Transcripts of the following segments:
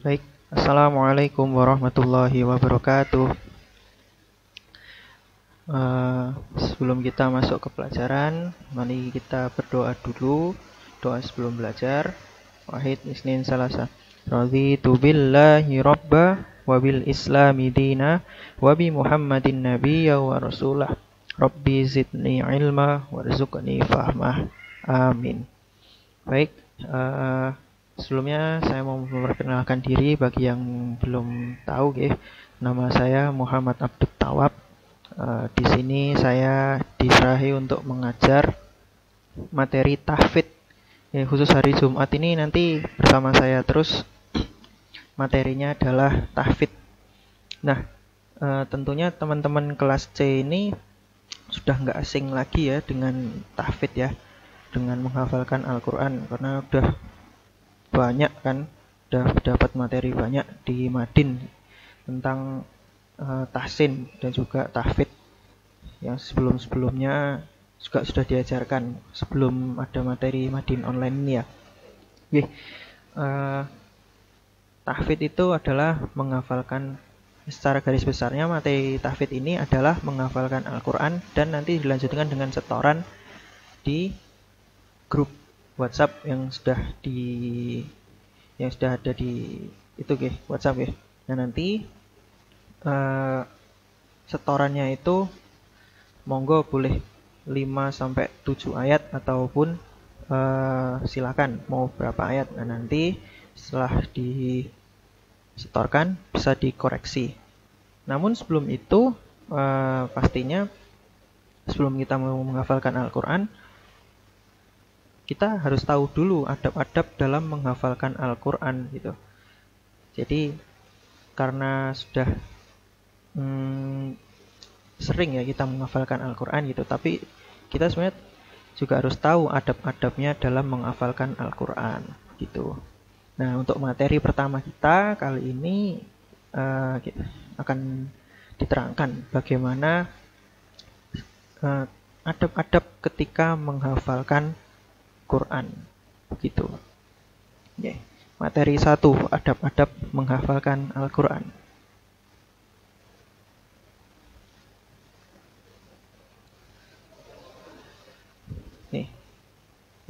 Baik, Assalamualaikum warahmatullahi wabarakatuh. Sebelum kita masuk ke pelajaran, mari kita berdoa dulu. Doa sebelum belajar. Wahid isnin salasa. Raditu billahi robba wa bil islami dina wa bi Muhammadin nabiyya wa rasulah. Rabbi zidni ilma warzuqni fahmah. Amin. Baik, eh, sebelumnya saya mau memperkenalkan diri bagi yang belum tahu, nama saya Muhammad Abdul Tawab. Di sini saya diserahi untuk mengajar materi tahfidz. Khusus hari Jumat ini nanti bersama saya terus. Materinya adalah tahfidz. Nah, tentunya teman-teman kelas C ini sudah nggak asing lagi ya dengan tahfidz ya, dengan menghafalkan Al-Quran, karena udah banyak kan, udah dapat materi banyak di Madin tentang tahsin dan juga tahfidz yang sebelum-sebelumnya juga sudah diajarkan sebelum ada materi Madin online ini ya. Oke, tahfidz itu adalah menghafalkan, secara garis besarnya materi tahfidz ini adalah menghafalkan Al-Quran dan nanti dilanjutkan dengan setoran di grup WhatsApp yang sudah ada di itu WhatsApp. Nah, nanti setorannya itu monggo boleh 5 sampai 7 ayat ataupun silakan mau berapa ayat. Nah, nanti setelah disetorkan bisa dikoreksi. Namun sebelum itu pastinya sebelum kita mau menghafalkan Al-Quran, kita harus tahu dulu adab-adab dalam menghafalkan Al-Quran gitu. Jadi karena sudah sering ya kita menghafalkan Al-Quran gitu, tapi kita sebenarnya juga harus tahu adab-adabnya dalam menghafalkan Al-Quran gitu. Nah, untuk materi pertama kita kali ini kita akan diterangkan bagaimana adab-adab ketika menghafalkan Quran begitu. Materi 1, adab-adab menghafalkan Al-Quran.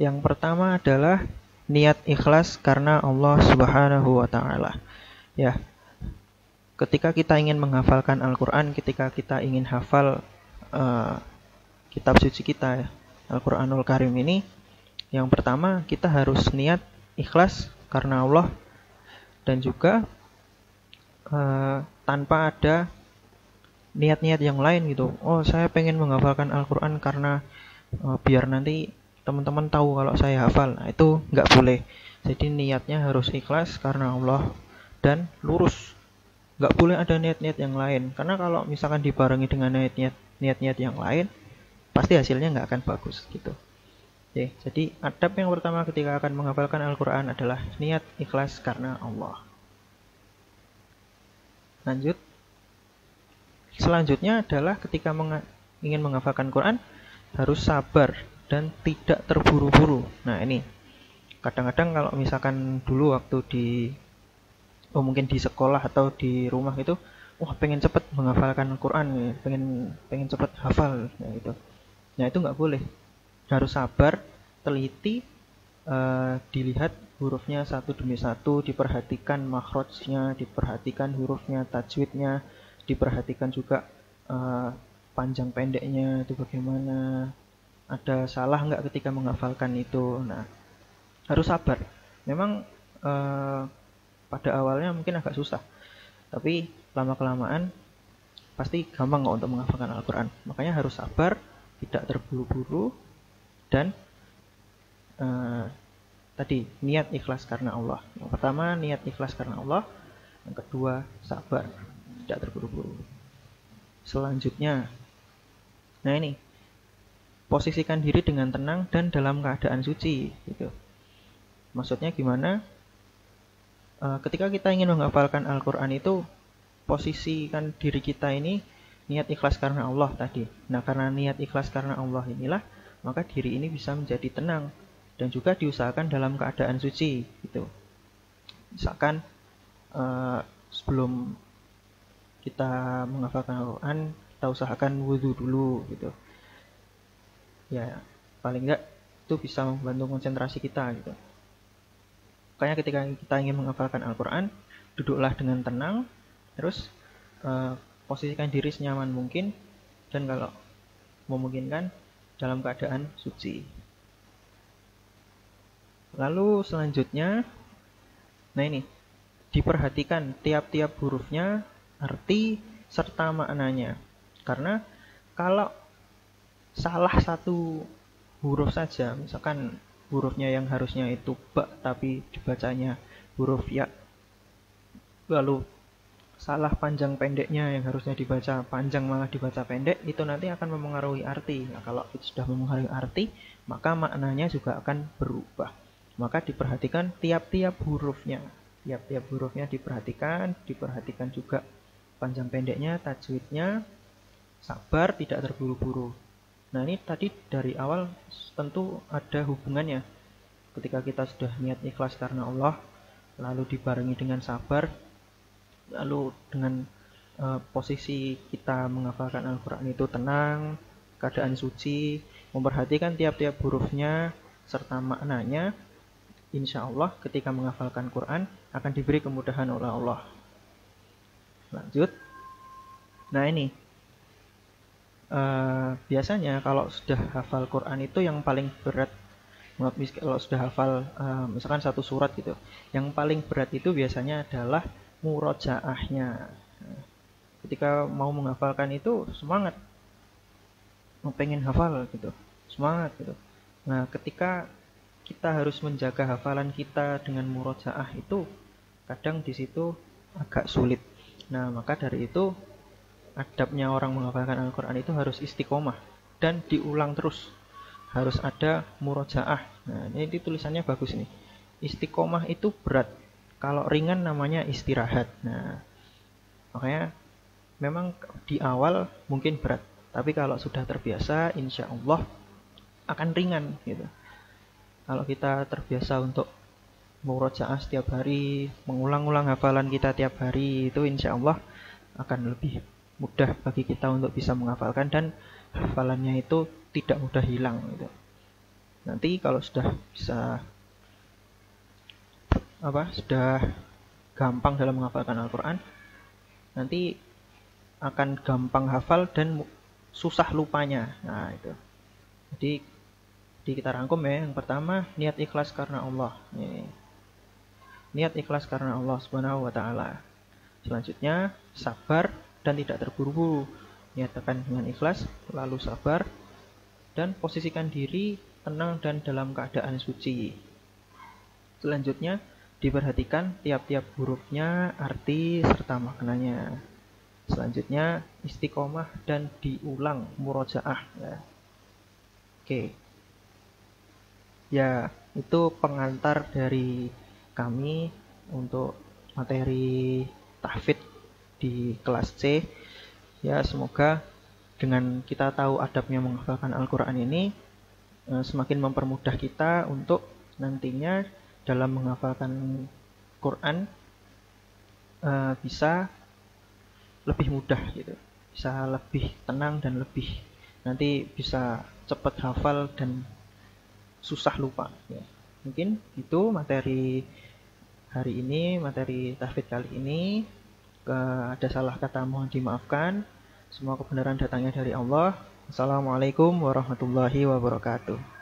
Yang pertama adalah niat ikhlas karena Allah Subhanahu wa taala. Ya. Ketika kita ingin menghafalkan Al-Quran, ketika kita ingin hafal kitab suci kita, Al-Quranul Karim ini, yang pertama kita harus niat ikhlas karena Allah dan juga tanpa ada niat-niat yang lain gitu. Oh, saya pengen menghafalkan Al-Quran karena biar nanti teman-teman tahu kalau saya hafal. Nah, itu nggak boleh. Jadi niatnya harus ikhlas karena Allah dan lurus. Nggak boleh ada niat-niat yang lain. Karena kalau misalkan dibarengi dengan niat-niat yang lain, pasti hasilnya nggak akan bagus gitu. Oke, jadi adab yang pertama ketika akan menghafalkan Al-Quran adalah niat ikhlas karena Allah. Lanjut. Selanjutnya adalah ketika ingin menghafalkan Quran, harus sabar dan tidak terburu-buru. Nah, ini kadang-kadang kalau misalkan dulu waktu mungkin di sekolah atau di rumah itu, pengen cepet menghafalkan Quran, pengen cepet hafal, nah itu. Nah, itu nggak boleh. Harus sabar, teliti, dilihat hurufnya satu demi satu, diperhatikan makhrajnya, diperhatikan hurufnya, tajwidnya, diperhatikan juga panjang pendeknya itu bagaimana, ada salah nggak ketika menghafalkan itu. Nah, harus sabar. Memang pada awalnya mungkin agak susah, tapi lama-kelamaan pasti gampang kok untuk menghafalkan Al-Quran. Makanya harus sabar, tidak terburu-buru, dan tadi niat ikhlas karena Allah. Yang pertama niat ikhlas karena Allah, yang kedua sabar, tidak terburu-buru. Selanjutnya, nah ini, posisikan diri dengan tenang dan dalam keadaan suci gitu. Maksudnya gimana? Ketika kita ingin menghafalkan Al-Quran itu, posisikan diri kita ini niat ikhlas karena Allah tadi. Nah, karena niat ikhlas karena Allah inilah, maka diri ini bisa menjadi tenang dan juga diusahakan dalam keadaan suci gitu. Misalkan sebelum kita menghafalkan Al-Quran, kita usahakan wudhu dulu gitu. Ya, paling enggak itu bisa membantu konsentrasi kita gitu. Makanya ketika kita ingin menghafalkan Al-Quran, duduklah dengan tenang, terus posisikan diri senyaman mungkin, dan kalau memungkinkan dalam keadaan suci. Lalu selanjutnya, nah ini, diperhatikan tiap-tiap hurufnya, arti serta maknanya. Karena kalau salah satu huruf saja, misalkan hurufnya yang harusnya itu ba tapi dibacanya huruf ya, lalu salah panjang pendeknya, yang harusnya dibaca panjang malah dibaca pendek, itu nanti akan mempengaruhi arti. Nah, kalau itu sudah mempengaruhi arti, maka maknanya juga akan berubah. Maka diperhatikan tiap-tiap hurufnya. Tiap-tiap hurufnya diperhatikan juga panjang pendeknya, tajwidnya, sabar, tidak terburu-buru. Nah, ini tadi dari awal tentu ada hubungannya. Ketika kita sudah niat ikhlas karena Allah, lalu dibarengi dengan sabar, lalu dengan posisi kita menghafalkan Al-Quran itu tenang, keadaan suci, memperhatikan tiap-tiap hurufnya serta maknanya, insya Allah ketika menghafalkan Quran akan diberi kemudahan oleh Allah. Lanjut. Nah ini, biasanya kalau sudah hafal Quran itu yang paling berat, kalau sudah hafal misalkan satu surat gitu, yang paling berat itu biasanya adalah murojaahnya. Ketika mau menghafalkan itu semangat, mau pengen hafal gitu, semangat gitu. Nah ketika kita harus menjaga hafalan kita dengan murojaah itu kadang di situ agak sulit. Nah, maka dari itu adabnya orang menghafalkan Al-Quran itu harus istiqomah dan diulang terus. Harus ada murojaah. Nah, ini tulisannya bagus nih. Istiqomah itu berat. Kalau ringan namanya istirahat. Nah, makanya memang di awal mungkin berat, tapi kalau sudah terbiasa insya Allah akan ringan gitu. Kalau kita terbiasa untuk murojaah setiap hari, mengulang-ulang hafalan kita tiap hari, itu insya Allah akan lebih mudah bagi kita untuk bisa menghafalkan dan hafalannya itu tidak mudah hilang gitu. Nanti kalau sudah bisa sudah gampang dalam menghafalkan Al-Quran, nanti akan gampang hafal dan susah lupanya. Nah itu. Jadi kita rangkum ya. Yang pertama, niat ikhlas karena Allah. Nih. Niat ikhlas karena Allah Subhanahu wa taala. Selanjutnya, sabar dan tidak terburu-buru. Nyatakan dengan ikhlas, lalu sabar dan posisikan diri tenang dan dalam keadaan suci. Selanjutnya, diperhatikan tiap-tiap hurufnya, arti serta maknanya. Selanjutnya, istiqomah dan diulang murojaah ya. Oke. Ya, itu pengantar dari kami untuk materi tahfidz di kelas C. Ya, semoga dengan kita tahu adabnya menghafalkan Al-Quran ini semakin mempermudah kita untuk nantinya dalam menghafalkan Quran bisa lebih mudah gitu. Bisa lebih tenang dan lebih nanti bisa cepat hafal dan susah lupa ya. Mungkin itu materi hari ini, materi tahfidz kali ini. Ada salah kata mohon dimaafkan. Semua kebenaran datangnya dari Allah. Assalamualaikum warahmatullahi wabarakatuh.